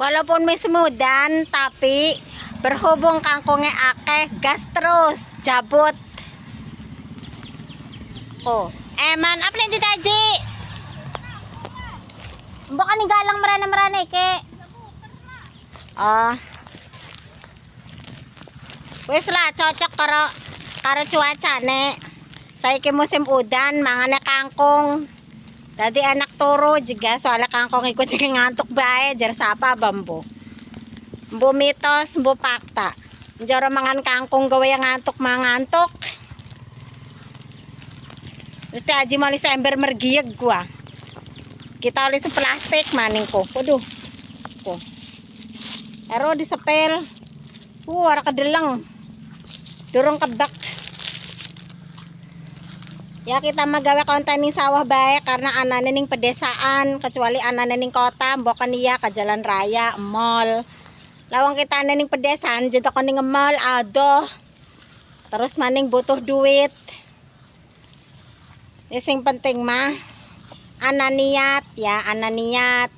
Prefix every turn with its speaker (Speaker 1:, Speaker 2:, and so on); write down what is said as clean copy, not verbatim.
Speaker 1: Walaupun may semudan, tapi berhubung kangkungnya akeh, gastros, jabut. Oh, eman, apa nih Taji? Bukan nih galang merana-merana ke. Oh. Wis lah cocok karo cuacane. Saiki musim udan, mangane kangkung. Tadi anak turu juga soalnya kangkung ikut sing ngantuk bae jar sapa bambu. Mbu mitos, mbu fakta. Jaro mangan kangkung gawe yang ngantuk mangantuk. Mesti aji mali ember mergieg gua. Kita oli plastik maningko. Waduh. Ko. Ero disepel. Ora kedeleng. Durung kebak. Ya kita magawe konten ning sawah bae karena anane ning pedesaan, kecuali anane ning kota mbokan iya ke jalan raya, mall. Lawang kita ning pedesaan jentok ning mall adoh. Terus maning butuh duit. Sing penting mah ana niat ya, ana niat.